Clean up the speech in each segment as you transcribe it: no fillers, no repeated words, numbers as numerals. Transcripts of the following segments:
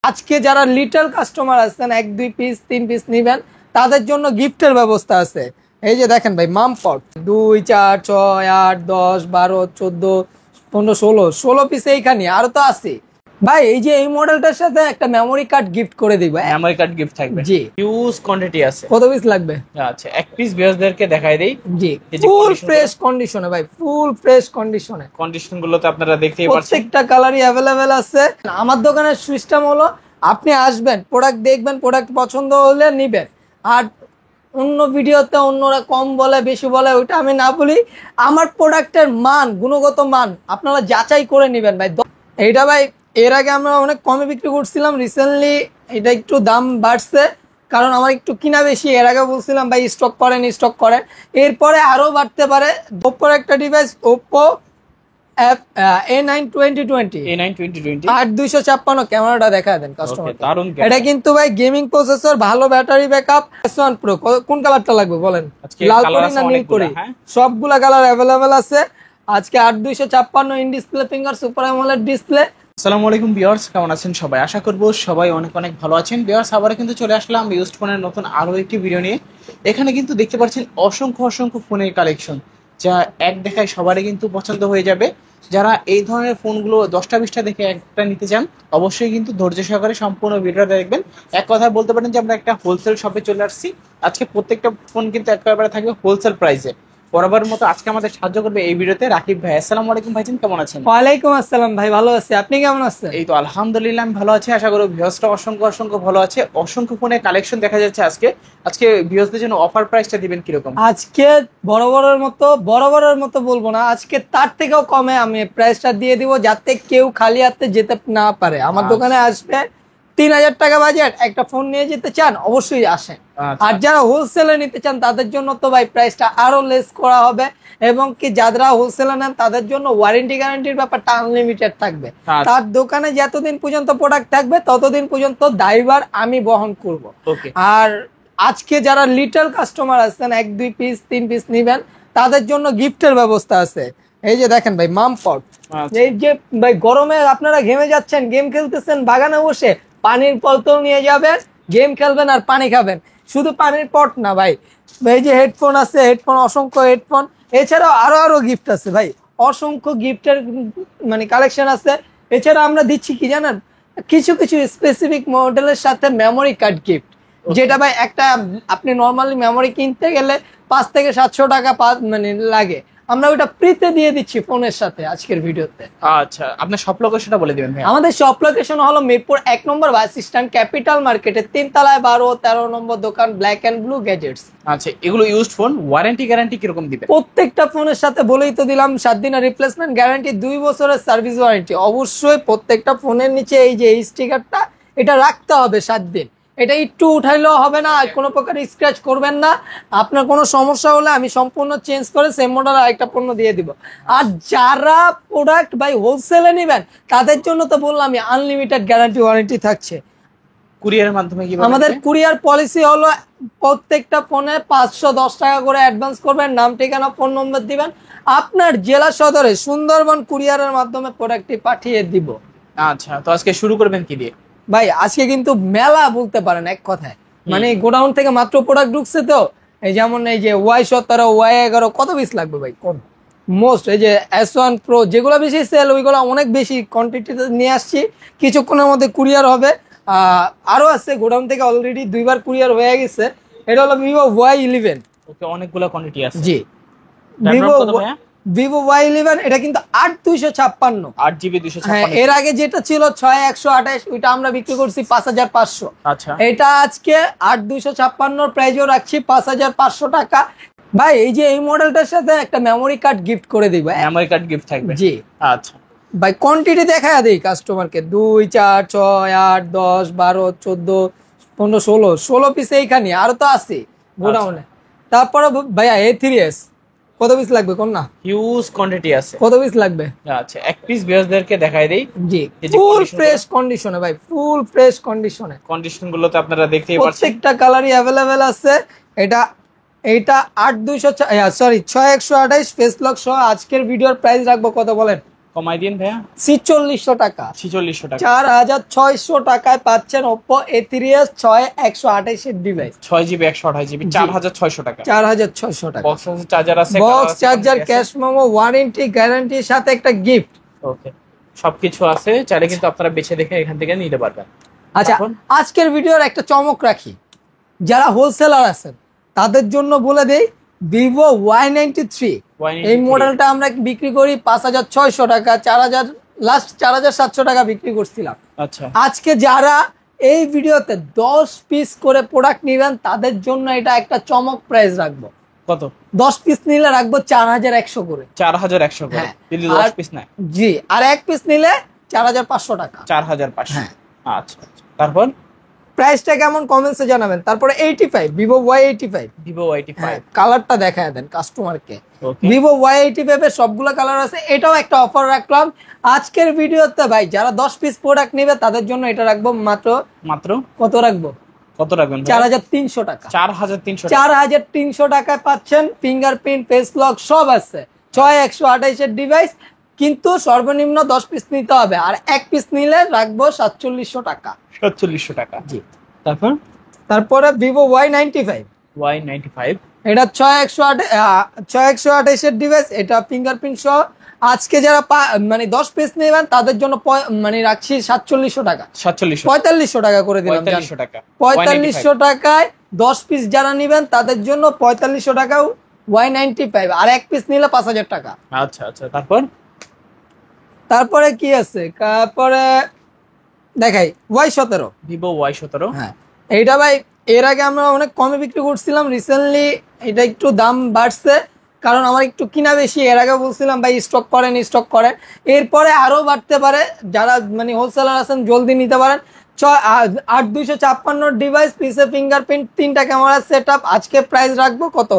আজকে যারা little customer আছেন 1-2 পিস 3 পিস নেবেন তাদের জন্য গিফটের ব্যবস্থা আছে। এই যে দেখেন ভাই মামপট 2 4 6 8 10 12 14 15 16 পিস এইখানে আরো তো আছে ভাই। এই যে এই মডেলটার সাথে একটা মেমোরি কার্ড গিফট করে দিব। মেমোরি কার্ড গিফট থাকবে, জি হিউজ কোয়ান্টিটি আছে। কত পিস লাগবে? আচ্ছা এক পিস ভিউয়ারদেরকে দেখাই দেই। জি ফুল ফ্রেশ কন্ডিশনে ভাই, ফুল ফ্রেশ কন্ডিশনে। কন্ডিশন গুলো তো আপনারা দেখতেই পাচ্ছেন, প্রত্যেকটা কালারই अवेलेबल আছে। আমার দোকানের সিস্টেম হলো আপনি আসবেন, প্রোডাক্ট দেখবেন, প্রোডাক্ট পছন্দ হলে নেবেন। আর অন্য ভিডিওতে অন্যরা কম বলে বেশি বলে ওইটা আমি না বলি। আমার প্রোডাক্টের মান, গুণগত মান আপনারা যাচাই করে নেবেন ভাই। এইটা ভাই এর আগে আমরা অনেক কমে বিক্রি করছিলাম, রিসেন্টলি এটা একটু দাম বাড়ছে কারণ আমার একটু কিনা বেশি। এর আগে বলছিলাম ভাই স্টক করেন, এরপরে আরো বাড়তে পারে। ওপ্পোর একটা ডিভাইস ওপ্পো A9 2020 8256 ক্যামেরাটা দেখা দেন কাস্টমার। এটা কিন্তু ভাই গেমিং প্রসেসর, ভালো ব্যাটারি ব্যাকআপ। S1 Pro কোন কালারটা লাগবে বলেন? লাল করি না নীল করি? সবগুলা কালার अवेलेबल আছে। আজকে 8256 in display finger super AMOLED display. আসসালামু আলাইকুম ভিউয়ার্স, কেমন আছেন সবাই? আশা করব সবাই অনেক অনেক ভালো আছেন। ভিউয়ার্স আবার কিন্তু চলে আসলাম ইউজড ফোনের নতুন আরো একটি ভিডিও নিয়ে। এখানে কিন্তু দেখতে পাচ্ছেন অসংখ্য ফোনের কালেকশন, যা এক দেখায় সবারই কিন্তু পছন্দ হয়ে যাবে। যারা এই ধরনের ফোনগুলো 10টা-20টা দেখে একটা নিতে চান অবশ্যই কিন্তু ধৈর্য সহকারে সম্পূর্ণ ভিডিওটা দেখবেন। এক কথায় বলতে পারেন যে আমরা একটা হোলসেল শপে চলে আসছি। আজকে প্রত্যেকটা ফোন কিন্তু একেবারে থাকবে হোলসেল প্রাইসে। বরাবর মতো আজকে আমাদের সাহায্য করবে এই ভিডিওতে রাকিব ভাই। আসসালামু আলাইকুম ভাইজান, কেমন আছেন? ওয়ালাইকুম আসসালাম ভাই, ভালো আছি। আপনি কেমন আছেন? এই তো আলহামদুলিল্লাহ আমি ভালো আছি। আশা করি ভিউয়ার্সরা অসংখ্য ভালো আছে। অসংখ্য ফোনের কালেকশন দেখা যাচ্ছে আজকে ভিউয়ার্সদের জন্য অফার প্রাইসটা দিবেন কিরকম? আজকে বরাবরের মতো বলবো না, আজকে তার থেকেও কমে আমি প্রাইসটা দিয়ে দিব, যাতে কেউ খালি হাতে যেতে না পারে। আমার দোকানে আসবে 3000 টাকা বাজেট, একটা ফোন নিয়ে যেতে চান অবশ্যই আসেন। আর যারা হোলসেলে নিতে চান তাদের জন্য তো ভাই প্রাইসটা আরো লেস করা হবে, এবং কি যারা হোলসেলে নেন তাদের জন্য ওয়ারেন্টি গ্যারান্টির ব্যাপারটা আনলিমিটেড থাকবে। তার দোকানে যতদিন পর্যন্ত প্রোডাক্ট থাকবে ততদিন পর্যন্ত দায়ভার আমি বহন করব। আর আজকে যারা লিটল কাস্টমার আছেন 1-2 পিস 3 পিস নেবেন তাদের জন্য গিফটের ব্যবস্থা আছে। এই যে দেখেন ভাই মামপট, এই যে ভাই গরমে আপনারা ঘেমে যাচ্ছেন, গেম খেলতেছেন, বাগানে বসে পানির বোতল নিয়ে যাবেন, গেম খেলবেন আর পানি খাবেন। শুধু পানির পট না ভাই, এই যে হেডফোন আছে, অসংখ্য হেডফোন, এছাড়াও আরো গিফট আছে ভাই। অসংখ্য গিফটের মানে কালেকশন আছে। এছাড়া আমরা দিচ্ছি কি জানেন, কিছু স্পেসিফিক মডেলের সাথে মেমোরি কার্ড গিফট, যেটা ভাই একটা আপনি নর্মালি মেমোরি কিনতে গেলে 5 থেকে 700 টাকা মানে লাগে, আমরা ওটা ফ্রিতে দিয়ে দিচ্ছি ফোনের সাথে আজকের ভিডিওতে। আচ্ছা আপনার শপ লোকেশনটা বলে দিবেন ভাই। আমাদের শপ লোকেশন হলো মিরপুর 1 নম্বর বাস স্ট্যান্ড, ক্যাপিটাল মার্কেটের 3 তলায় 12-13 নম্বর দোকান, ব্ল্যাক এন্ড ব্লু গ্যাজেটস। আচ্ছা এগুলো ইউজড ফোন, ওয়ারেন্টি গ্যারান্টি কিরকম দিবেন? প্রত্যেকটা ফোনের সাথে বলেই তো দিলাম 7 দিনের রিপ্লেসমেন্ট গ্যারান্টি, 2 বছরের সার্ভিস ওয়ারেন্টি। অবশ্যই প্রত্যেকটা ফোনের নিচে এই যে এই স্টিকারটা এটা রাখতে হবে 7 দিন। এটা একটু উঠাইলেও হবে না, আর কোনো প্রকার স্ক্র্যাচ করবেন না। আপনার কোনো সমস্যা হলে আমি সম্পূর্ণ চেঞ্জ করে সেম মডেল আরেকটা পণ্য দিয়ে দিব। আর যারা প্রোডাক্ট বাই হোলসেলে নেবেন তাদের জন্য তো বললাম আমি আনলিমিটেড গ্যারান্টি ওয়ারেন্টি থাকছে। কুরিয়ারের মাধ্যমে কি? আমাদের কুরিয়ার পলিসি হলো প্রত্যেকটা ফোনে 510 টাকা করে অ্যাডভান্স করবেন, নাম ঠিকানা ফোন নম্বর দিবেন, আপনার জেলা সদরে সুন্দরবন কুরিয়ারের মাধ্যমে প্রোডাক্টটি পাঠিয়ে দিব। আচ্ছা তো আজকে শুরু করবেন কি দিয়ে? ভাই আজকে কিন্তু মেলা বলতে পারেন এক কথায়, মানে গোডাউন থেকে মাত্র প্রোডাক্ট ঢুকছে তো। এই যেমন এই যে Y17 Y11 কত পিস লাগবে ভাই কোন মোস্ট, এই যে S1 Pro যেগুলো বেশি সেল ওইগুলো অনেক বেশি কোয়ান্টিটিতে নিয়ে আসছি, কিছুক্ষণের মধ্যে কুরিয়ার হবে। আরো আছে গোডাউন থেকে অলরেডি 2বার কুরিয়ার হয়ে গেছে। এটা হলো Vivo Y11। ওকে অনেকগুলো কোয়ান্টিটি আছে। জি Vivo Y11, এটা কিন্তু 8256 8GB 256। হ্যাঁ, এর আগে যেটা ছিল 6128 ওইটা আমরা বিক্রি করছি 5500। আচ্ছা এটা আজকে 8256 প্রাইসও রাখছি 5500 টাকা। ভাই এই যে এই মডেলটার সাথে একটা মেমোরি কার্ড গিফট করে দিব। মেমোরি কার্ড গিফট থাকবে? জি আচ্ছা ভাই কোয়ান্টিটি দেখায়া দেই কাস্টমারকে, 2 4 6 8 10 12 14 15 16 পিস এইখানে আরো তো আছে গোডাউনে। তারপরে ভাইয়া A3s কত পিস লাগবে কোন না? হিউজ কোয়ান্টিটি আছে। কত পিস লাগবে? আচ্ছা এক পিস ভিউয়ারদেরকে দেখাই দেই। জি ফুল ফ্রেশ কন্ডিশনে ভাই, ফুল ফ্রেশ কন্ডিশনে। কন্ডিশন গুলো তো আপনারা দেখতেই পাচ্ছেন, প্রত্যেকটা কালারই अवेलेबल আছে। এটা 6200 6128 ফেস লক সহ আজকের ভিডিওর প্রাইস রাখবো কত বলেন? কমাই দিন ভাইয়া। 4600 টাকা, 4600 টাকা, 4600 টাকায় পাচ্ছেন Oppo A3s 6 128 এর ডিভাইস, 6GB 128GB, 4600 টাকা, 4600 টাকা। বক্স চার্জার আছে, box charger, cash memo, warranty গ্যারান্টির সাথে একটা গিফট। ওকে, সবকিছু আছে, চাইলে কিন্তু আপনারা বেছে দেখে এখান থেকে নিতে পারবেন। আচ্ছা, আজকের ভিডিওর একটা চমক রাখি, যারা হোলসেলার আছেন তাদের জন্য বলে দেই, ভিভো Y93 এই মডেলটা আমরা বিক্রি করি 5600 টাকা, 4000 লাস্ট 4700 টাকা বিক্রি করছিলাম। আচ্ছা, আজকে যারা এই ভিডিওতে 10 পিস করে প্রোডাক্ট নেবেন তাদের জন্য এটা একটা চমক প্রাইস রাখবো। কত? 10 পিস নিলে রাখবো 4100 করে। 4100 করে হ্যাঁ। যদি 10 পিস নেয়? জি, আর 1 পিস নিলে 4500 টাকা। 4500। হ্যাঁ। আচ্ছা, তারপর প্রাইসটা কেমন কমেন্টসে জানাবেন। তারপরে 85 ভিভো Y85, ভিভো Y85, কালারটা দেখায় দেন কাস্টমারকে। ওকে, ভিভো Y85 এর সবগুলো কালার আছে, এটাও একটা অফার রাখলাম আজকের ভিডিওতে ভাই। যারা 10 পিস প্রোডাক্ট নেবে তাদের জন্য এটা রাখবো মাত্র কত রাখবো? কত রাখবেন? 4300 টাকা। 4300, 4300 টাকায় পাচ্ছেন ফিঙ্গারপ্রিন্ট, ফেস লক সব আছে, 6 128 এর ডিভাইস, কিন্তু সর্বনিম্ন 10 পিস নিতে হবে, আর 1 পিস নিলে রাখবো 4700 টাকা। 4700 টাকা। জি। তারপরে ভিভো Y95, Y95, এটা 6 128 এর ডিভাইস, এটা ফিঙ্গারপ্রিন্ট সহ। আজকে যারা মানে 10 পিস নেবেন তাদের জন্য মানে রাখছি 4700 টাকা, 4500 টাকা করে দিলাম। 4500 টাকা, 4500 টাকায় 10 পিস যারা নেবেন তাদের জন্য 4500 টাকাও Y95, আর 1 পিস নিলে 5000 টাকা। আচ্ছা আচ্ছা, তারপরে কি আছে? তারপরে দেখাই Y17, ভিভো Y17। হ্যাঁ, এইটা ভাই এর আগে আমরা অনেক কমে বিক্রি করছিলাম, রিসেন্টলি এটা একটু দাম বাড়ছে কারণ আমার একটু কিনা বেশি। এর আগে বলছিলাম ভাই স্টক করেন, এরপরে আরো বাড়তে পারে। যারা মানে হোলসেলার আছেন জলদি নিতে পারেন। 8256 ডিভাইস, পিসে ফিঙ্গারপ্রিন্ট, 3টা ক্যামেরা সেটআপ। আজকে প্রাইস রাখবো কত?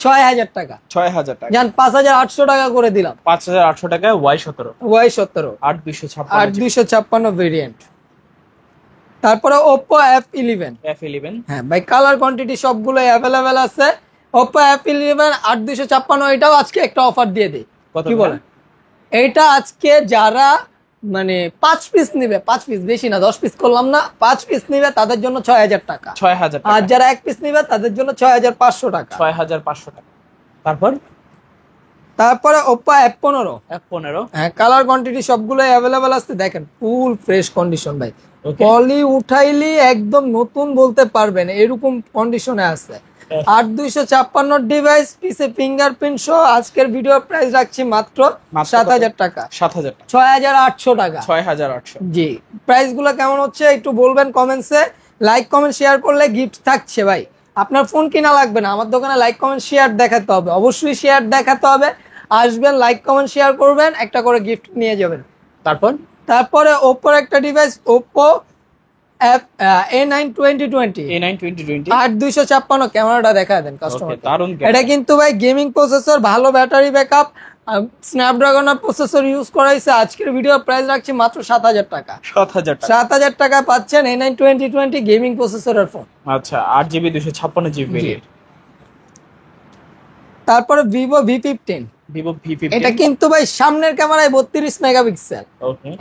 6000 টাকা। 6000 টাকা, জান 5800 টাকা করে দিলাম। 5800 টাকায় Y17, 8256 ভেরিয়েন্ট। তারপরে Oppo F11, হ্যাঁ ভাই, কালার কোয়ান্টিটি সবগুলো অ্যাভেলেবেল আছে। Oppo F11 8256, এটাও আজকে একটা অফার দিয়ে দেই। কি বলেন? এইটা আজকে যারা মানে 5 পিস নিবে, 5 পিস বেশি না, 10 পিস করলাম না, 5 পিস নিবে তাদের জন্য 6000 টাকা। 6000 টাকা। আর যারা 1 পিস নিবে তাদের জন্য 6500 টাকা। 6500 টাকা। তারপরে Oppo F15, হ্যাঁ, কালার কোয়ান্টিটি সবগুলো অ্যাভেলেবেল আছে। দেখেন ফুল ফ্রেশ কন্ডিশন ভাই, পলি উঠাইলি একদম নতুন বলতে পারবেন এরকম কন্ডিশনে আছে। 8256 ডিভাইস, পিসে ফিঙ্গারপ্রিন্ট সহ। আজকের ভিডিও প্রাইস রাখছি মাত্র 7000 টাকা। 6800 টাকা। 6800। জি, প্রাইস গুলো কেমন হচ্ছে একটু বলবেন কমেন্টসে। লাইক কমেন্ট শেয়ার করলে গিফট থাকছে ভাই। আপনার ফোন কিনা লাগবে না, আমার দোকানে লাইক কমেন্ট শেয়ার দেখাতে হবে, অবশ্যই শেয়ার দেখাতে হবে। আসবেন, লাইক কমেন্ট শেয়ার করবেন, একটা করে গিফট নিয়ে যাবেন। তারপরে ওপ্পোর একটা ডিভাইস, Oppo A9 2020, 8256 ক্যামেরাটা দেখা দেন কাস্টমার। এটা কিন্তু ভাই গেমিং প্রসেসর, ভালো ব্যাটারি ব্যাকআপ, স্ন্যাপড্রাগনের প্রসেসর ইউজ করাইছে। আজকের ভিডিও প্রাইস রাখছি মাত্র 7000 টাকা। 7000 টাকা পাচ্ছেন A9 2020 গেমিং প্রসেসরের ফোন। আচ্ছা, 8GB 256GB ভেরিয়েন্ট। তারপরে ভিভো V15, এটা কিন্তু ভাই সামনের ক্যামেরায় 32 মেগাপিক্সেল।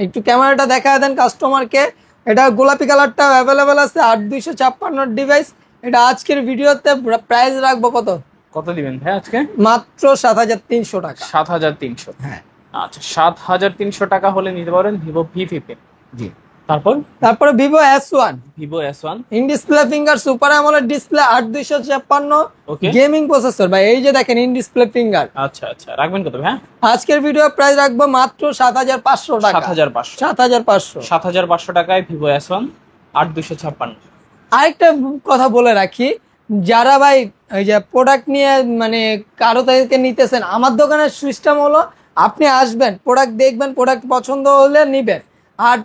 একটু ক্যামেরাটা দেখা দেন কাস্টমারকে। এটা গোলাপি কালারটা অ্যাভেলেবেল আছে। 8256 ডিভাইস, এটা আজকের ভিডিওতে প্রাইস রাখবো কত দিবেন ভাই আজকে? মাত্র 7300 টাকা। 7300, হ্যাঁ। আচ্ছা, 7300 টাকা হলে নিতে পারেন ভিভো V15। জি। তারপরে Vivo S1, in display finger, super AMOLED display, 8256 gaming processor ভাই। এই যে দেখেন ইন ডিসপ্লে ফিঙ্গার। আচ্ছা আচ্ছা, রাখবেন কত ভাই? আজকের ভিডিও প্রাইস রাখবো মাত্র 7500 টাকা। 7500 টাকায় ভিভো S1 8256। আরেকটা কথা বলে রাখি, যারা ভাই এই যে প্রোডাক্ট নিয়ে মানে কারো থেকে নিতেছেন, আমার দোকানের সিস্টেম হলো আপনি আসবেন, প্রোডাক্ট দেখবেন, প্রোডাক্ট পছন্দ হলে নিবেন। আর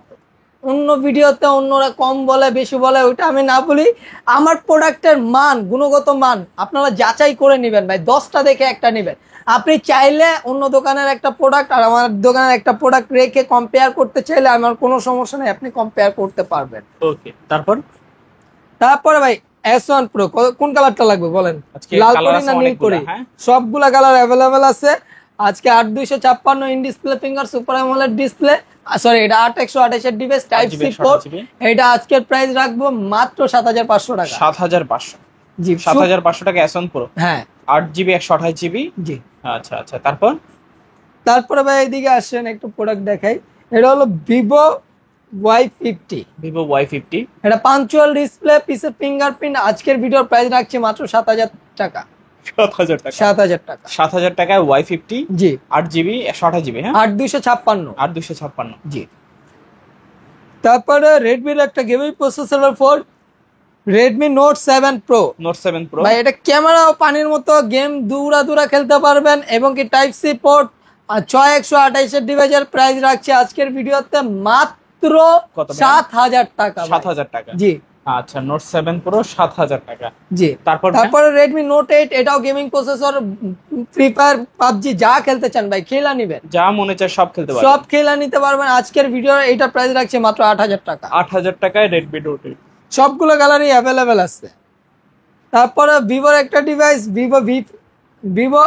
অন্য ভিডিওতে অন্যরা কম বলে বেশি বলে, ওইটা আমি না বলি। আমার প্রোডাক্টের মান, গুণগত মান আপনারা যাচাই করে নেবেন ভাই। 10টা দেখে একটা নেবেন। আপনি চাইলে অন্য দোকানের একটা প্রোডাক্ট আর আমার দোকানের একটা প্রোডাক্ট রেখে কম্পেয়ার করতে চাইলে আমার কোনো সমস্যা নেই, আপনি কম্পেয়ার করতে পারবেন। ওকে, তারপরে ভাই S1 Pro, কোন কালারটা লাগবে বলেন? লাল করি না নীল করি? সবগুলা কালার অ্যাভেলেবেল আছে। আজকে 8256 in display finger super AMOLED display, sorry এটা 8128 ডিভাইস টাইপ সি পোর্ট। এটা আজকের প্রাইস রাখবো মাত্র 7500 টাকা। 7500, জি 7500 টাকা S1 Pro। হ্যাঁ 8GB 128GB। জি। আচ্ছা আচ্ছা, তারপরে ভাই এইদিকে আসেন একটু প্রোডাক্ট দেখাই। এটা হলো ভিভো Y50। ভিভো Y50, এটা পাঞ্চুয়াল ডিসপ্লে, পিছে ফিঙ্গারপ্রিন্ট। আজকের ভিডিওর প্রাইস রাখছি মাত্র 7000 টাকা। 7000 টাকা। 7000 টাকা। 7000 টাকায় Y50। জি 8GB 128GB। হ্যাঁ 8256। 8256। জি। তারপরে রেডমির একটা gaming processor phone, Redmi note 7 pro. Note 7 pro ভাই এটা ক্যামেরা ও পানির মতো, গেম দূরা খেলতে পারবেন এবং কি টাইপ সি পোর্ট আর 6128 ডিভাইসের প্রাইস রাখছি আজকের ভিডিওতে মাত্র কত ভাই? 7000 টাকা। 7000 টাকা। জি আচ্ছা, নোট 7 প্রো 7000 টাকা। জি। তারপরে রেডমি নোট 8, এটাও gaming processor, free fire PUBG যা খেলতে চান ভাই খেলা নিবেন, যা মনে চায় সব খেলতে পারবেন, সব খেলা নিতে পারবেন। আজকের ভিডিও এটা প্রাইস রাখছে মাত্র 8000 টাকা। 8000 টাকায় রেডমি নোট 8। সবগুলো কালারই অ্যাভেলেবেল আছে। তারপরে ভিভোর একটা ডিভাইস, ভিভো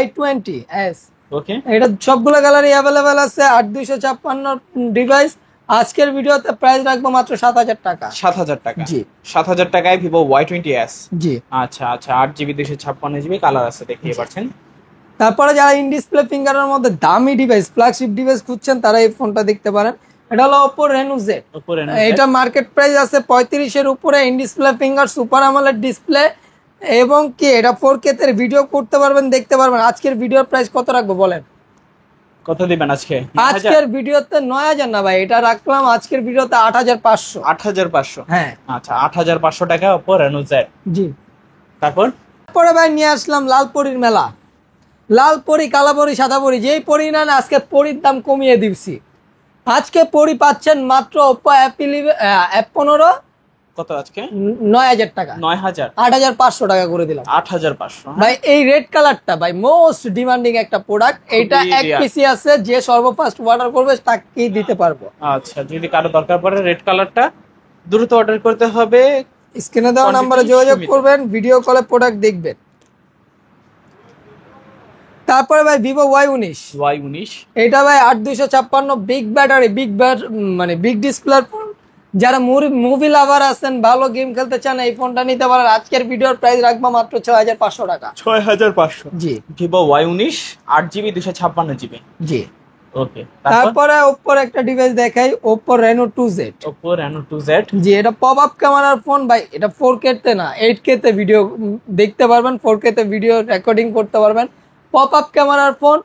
Y20s। ওকে, এটা সবগুলো কালারই অ্যাভেলেবেল আছে। 8256 ডিভাইস আজকের ভিডিওতে প্রাইস রাখবো মাত্র 7000 টাকা। 7000 টাকা। জি 7000 টাকায় ভিভো Y20s। জি। আচ্ছা আচ্ছা, 8GB 256GB কালার আছে, দেখিয়ে পাচ্ছেন। তারপরে যারা ইন ডিসপ্লে ফিঙ্গারের মধ্যে দামি ডিভাইস, ফ্ল্যাগশিপ ডিভাইস খুঁজছেন তারা এই ফোনটা দেখতে পারেন। এটা হলো Oppo Reno Z। এটা মার্কেট প্রাইস আছে 35 এর উপরে। In display finger, super AMOLED display এবং কি এটা 4K তে ভিডিও করতে পারবেন, দেখতে পারবেন। আজকের ভিডিওর প্রাইস কত রাখবো বলেন? কত দিবেন আজকে? আজকের ভিডিওতে 9000 না ভাই, এটা রাখলাম আজকের ভিডিওতে 8500। 8500। হ্যাঁ আচ্ছা, 8500 টাকা Oppo Reno Z। জি। তারপরে ভাই নিয়ে আসলাম লালপরীর মেলা। লালপরি, কালাপরি, সাদাপরি, যেই পরি না আজকে পরির দাম কমিয়ে দিচ্ছি। আজকে পরি পাচ্ছেন মাত্র Oppo F15। কত আজকে? 9000 টাকা। 9000। 8500 টাকা করে দিলাম। 8500। ভাই এই রেড কালারটা ভাই মোস্ট ডিমান্ডিং একটা প্রোডাক্ট। এটা এক পিসি আছে, যে সর্বফার্স্ট অর্ডার করবে তাকেই দিতে পারবো। আচ্ছা, যদি কারো দরকার পড়ে রেড কালারটা, দ্রুত অর্ডার করতে হবে। স্ক্রিনে দেওয়া নম্বরে যোগাযোগ করবেন, ভিডিও কলে প্রোডাক্ট দেখবেন। তারপরে ভাই ভিভো Y19। এটা ভাই 8256 বিগ ব্যাটারি, মানে বিগ ডিসপ্লে ফোন। যারা মুভি লাভার আছেন, ভালো গেম খেলতে চান, এই ফোনটা নিতে পারেন। আজকের ভিডিওর প্রাইস রাখবো মাত্র 6500 টাকা। 6500। জি। Vivo Y19 8GB 256GB। জি। ওকে। তারপরে ওপ্পোর একটা ডিভাইস দেখাই, Oppo Reno 2Z। Oppo Reno 2Z। জি, এটা পপ আপ ক্যামেরার ফোন ভাই। এটা 4K তে না 8K তে ভিডিও দেখতে পারবেন, 4K তে ভিডিও রেকর্ডিং করতে পারবেন। পপ আপ ক্যামেরার ফোন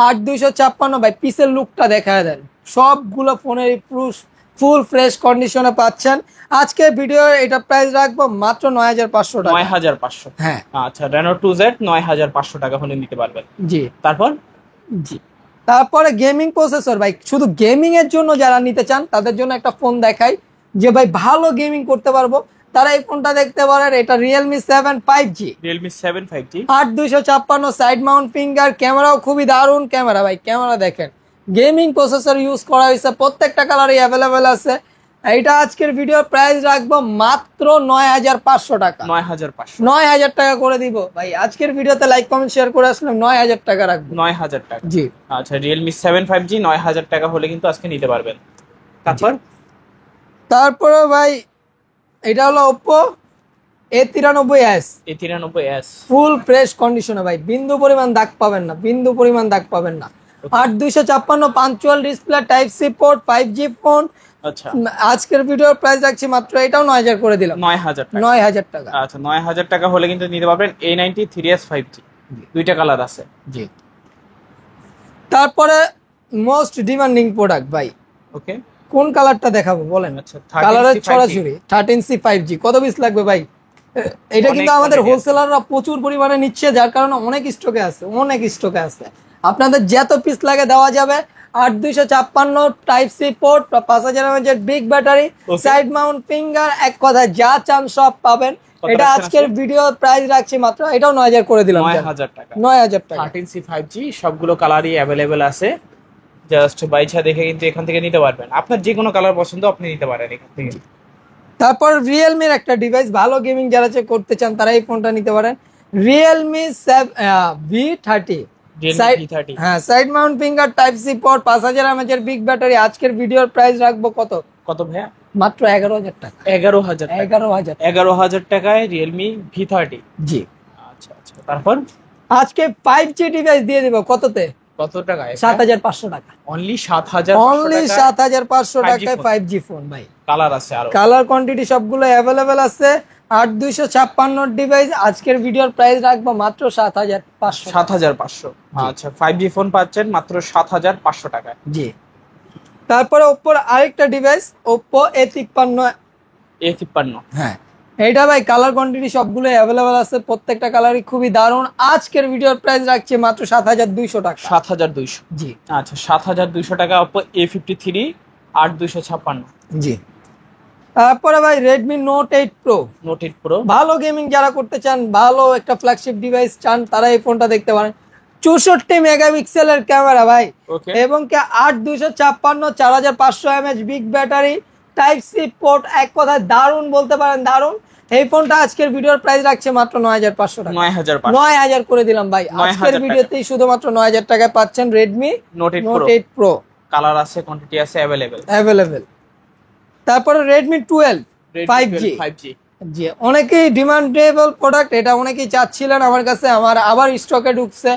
8256 ভাই। পিসের লুকটা দেখায় দেন, সবগুলো ফোনের ফুল ফ্রেশ কন্ডিশনে পাচ্ছেন। আজকে ভিডিও এটা প্রাইস রাখবো মাত্র 9500 টাকা। 9500। হ্যাঁ। আচ্ছা, Reno 2Z 9500 টাকা হলে নিতে পারবেন। জি। জি। তারপরে গেমিং প্রসেসর ভাই, শুধু গেমিং এর জন্য যারা নিতে চান তাদের জন্য একটা ফোন দেখাই, যে ভাই ভালো গেমিং করতে পারবো, তারা এই ফোনটা দেখতে পারেন। এটা Realme 7 5G। 8256 side mount finger, ক্যামেরাও খুবই দারুণ ক্যামেরা ভাই। ক্যামেরা দেখেন, গেমিং প্রসেসর ইউজ করা হয়েছে, প্রত্যেকটা কালারই অ্যাভেলেবেল আছে। এটা আজকের ভিডিওর প্রাইস রাখবো মাত্র 9500 টাকা। 9000 টাকা করে দিব ভাই। আজকের ভিডিওতে লাইক কমেন্ট শেয়ার করে আসলাম, 9000 টাকা রাখবো। 9000 টাকা। জি। আচ্ছা, Realme 7 5G 9000 টাকা হলে কিন্তু আজকে নিতে পারবেন। তারপরে ভাই এটা হলো Oppo A93s। ফুল ফ্রেশ কন্ডিশনে ভাই, বিন্দু পরিমাণ দাগ পাবেন না। 8256 পাঞ্চুয়াল display, type C port, 5G phone. আচ্ছা, আজকের ভিডিওর প্রাইস রাখছি মাত্র, এটাও 9000 করে দিলাম। 9000 টাকা। আচ্ছা, 9000 টাকা হলে কিন্তু নিতে পারবেন A93s 5G। দুইটা কালার আছে। জি। তারপরে মোস্ট ডিমান্ডিং প্রোডাক্ট ভাই। ওকে, কোন কালারটা দেখাবো বলেন? আচ্ছা, কালারের ছড়াছড়ি। 13C 5G কত পিস লাগবে ভাই? এটা কিন্তু আমাদের হোলসেলাররা প্রচুর পরিমাণে নিচ্ছে, যার কারণে অনেক স্টকে আছে। আপনাদের যত পিস লাগে দেওয়া যাবে। 8256 type C port, 5000 mAh big battery, side mount finger, এক কথা যা চান সব পাবেন। এটা আজকের ভিডিও প্রাইস রাখছি মাত্র, এটাও 9000 করে দিলাম। 9000 টাকা। 9000 টাকা। 13C 5G সবগুলো কালারই অ্যাভেলেবেল আছে। জাস্ট বাইছা দেখে কিন্তু এখান থেকে নিতে পারবেন। আপনার যে কোনো কালার পছন্দ আপনি নিতে পারেন এখান থেকে। তারপর রিয়েলমির একটা ডিভাইস, ভালো গেমিং যারা করতে চান তারা এই ফোনটা নিতে পারেন। Realme V30। Realme V30 হ্যাঁ, side mount finger type C port, 5000 mAh big battery. আজকের ভিডিওর প্রাইস রাখবো কত? কত ভাইয়া? মাত্র 11000 টাকা। 11000 টাকা। 11000। 11000 টাকায় Realme V30। জি। আচ্ছা আচ্ছা, তারপর আজকে 5G ডিভাইস দিয়ে দিব কততে? কত টাকায়? 7500 টাকা। অনলি 7500 অনলি টাকা। 7500 5G টাকায় ফোন। 5G ফোন ভাই। কালার আছে আরো? কালার কোয়ান্টিটি সবগুলো অ্যাভেলেবেল আছে। 8256 ডিভাইস আজকের ভিডিওর প্রাইস রাখবো মাত্র 7500। 7500। আচ্ছা, 5G ফোন পাচ্ছেন মাত্র 7500 টাকায়। জি। তারপরে ওপ্পোর আরেকটা ডিভাইস Oppo A53। A53। হ্যাঁ, এইটা ভাই কালার কোয়ান্টিটি সবগুলো অ্যাভেলেবেল আছে, প্রত্যেকটা কালারই খুবই দারুণ। আজকের ভিডিওর প্রাইস রাখছি মাত্র 7200 টাকা। 7200। জি। আচ্ছা, 7200 টাকা Oppo A53 8256। জি। তারপরে ভাই Redmi Note 8 Pro। Note 8 Pro। ভালো গেমিং যারা করতে চান, ভালো একটা ফ্ল্যাগশিপ ডিভাইস চান, তারা এই ফোনটা দেখতে পারেন। 64 মেগাপিক্সেলের ক্যামেরা ভাই, ওকে। এবং কি 8256 4500 mAh big battery, type C port, এক কথায় দারুণ বলতে পারেন, দারুণ। এই ফোনটা আজকের ভিডিওর প্রাইস রাখছে মাত্র 9500 টাকা। 9500। 9000 করে দিলাম ভাই। 9000 আজকের টাকা। ভিডিওতেই শুধুমাত্র 9000 টাকায় পাচ্ছেন Redmi Note 8 Note Pro। 8 Pro colour আছে, কোয়ান্টিটি আছে অ্যাভেলেবেল। তারপরে Redmi 12 5G। 5G। জি, অনেকেই ডিমান্ডেবল প্রোডাক্ট, এটা অনেকেই চাচ্ছিলেন আমার কাছে, আমার আবার স্টকে ঢুকছে।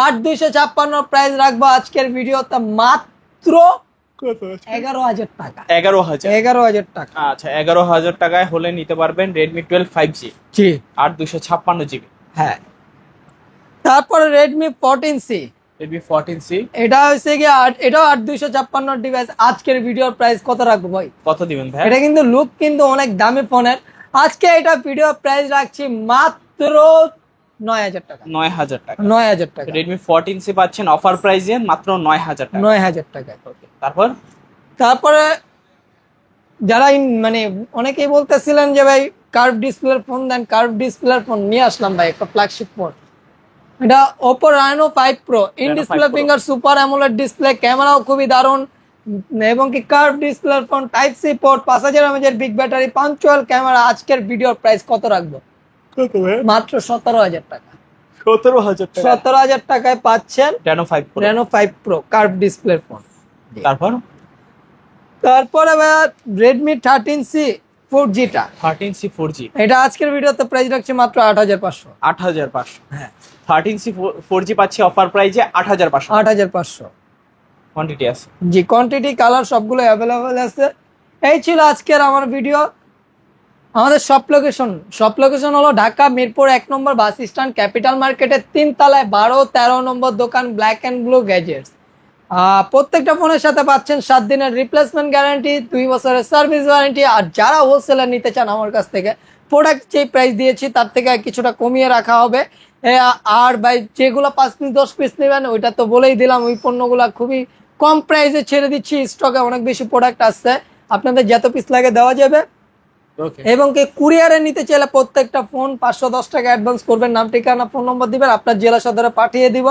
8256 প্রাইস রাখবো আজকের ভিডিওতে মাত্র 11000 টাকা। 11000। 11000 টাকা। আচ্ছা, 11000 টাকায় হলে নিতে পারবেন Redmi 12 5G জি। আর 256 GB। হ্যাঁ। তারপরে Redmi 14C। Redmi 14C। এটা হচ্ছে কি এটাও 8256 ডিভাইস। আজকের ভিডিওর প্রাইস কত রাখবো ভাই? কত দিবেন ভাই? এটা কিন্তু লুক কিন্তু অনেক দামি ফোনের। আজকে এটা ভিডিও প্রাইস রাখছি মাত্র 9000 টাকা। 9000 টাকা। 9000 টাকা। Redmi 14C পাচ্ছেন অফার প্রাইসে মাত্র 9000 টাকা। 9000 টাকায়। ওকে, তারপর? তারপরে যারা মানে অনেকেই বলতেছিলেন যে ভাই কার্ভ ডিসপ্লের ফোন দেন, কার্ভ ডিসপ্লের ফোন নিয়ে আসলাম ভাই, একটা ফ্ল্যাগশিপ ফোন। এটা Oppo Reno 5 Pro, in Reno 5 display Pro। Finger super AMOLED display, ক্যামেরাও খুবই দারুণ, এবং কি কার্ভ ডিসপ্লের phone, type C port, 5000 mAh big battery, পাঞ্চুয়াল ক্যামেরা। আজকের ভিডিওর প্রাইস কত রাখবো? কত ভাই? মাত্র 17000 টাকা। 17000 টাকা। 17000 টাকায় পাচ্ছেন Reno 5 Pro। Reno 5 Pro curve ডিসপ্লের ফোন। তারপর? তারপরে Redmi 13C 4G টা। 13C 4G। এটা আজকের ভিডিওতে প্রাইস রাখছে মাত্র 8500। 8500। হ্যাঁ, 13C 4G পাচ্ছি অফার প্রাইসে 8500। 8500। কোয়ান্টিটি আছে? জি, কোয়ান্টিটি কালার সবগুলো অ্যাভেলেবেল আছে। এই ছিল আজকের আমার ভিডিও। আমাদের সব লোকেশন হলো ঢাকা মিরপুর 1 নম্বর বাস স্ট্যান্ড, ক্যাপিটাল মার্কেটের 3 তলায় 12-13 নম্বর দোকান, ব্ল্যাক অ্যান্ড ব্লু গ্যাজেটস। প্রত্যেকটা ফোনের সাথে পাচ্ছেন 7 দিনের রিপ্লেসমেন্ট গ্যারান্টি, 2 বছরের সার্ভিস ওয়ারেন্টি। আর যারা হোলসেলার নিতে চান আমার কাছ থেকে, প্রোডাক্ট যে প্রাইস দিয়েছি তার থেকে কিছুটা কমিয়ে রাখা হবে। আর ভাই যেগুলো 5 পিস 10 পিস নেবেন ওইটা তো বলেই দিলাম, ওই পণ্যগুলো খুবই কম প্রাইসে ছেড়ে দিচ্ছি। স্টকে অনেক বেশি প্রোডাক্ট আসছে, আপনাদের যত পিস লাগে দেওয়া যাবে। ওকে। এবং কি কুরিয়ারে নিতে চাইলে প্রত্যেকটা ফোন 510 টাকা অ্যাডভান্স করবেন, নাম ঠিকানা ফোন নম্বর দিবেন, আপনার জেলা সদরে পাঠিয়ে দিব।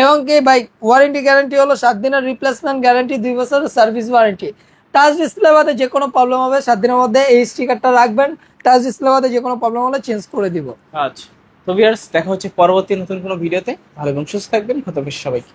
এবং কি ভাই ওয়ারেন্টি গ্যারান্টি হলো 7 দিনের রিপ্লেসমেন্ট গ্যারান্টি, 2 বছরের সার্ভিস ওয়ারেন্টি। টাচ ডিসপ্লে বাদে যে কোনো প্রবলেম হবে 7 দিনের মধ্যে এই স্টিকারটা রাখবেন, টাচ ডিসপ্লে বাদে যে কোনো প্রবলেম হলে চেঞ্জ করে দিব। আচ্ছা, তো ভিউয়ার্স দেখা হচ্ছে পরবর্তী নতুন কোনো ভিডিওতে। ভালো এবং সুস্থ থাকবেন। খোদা হাফেজ সবাইকে।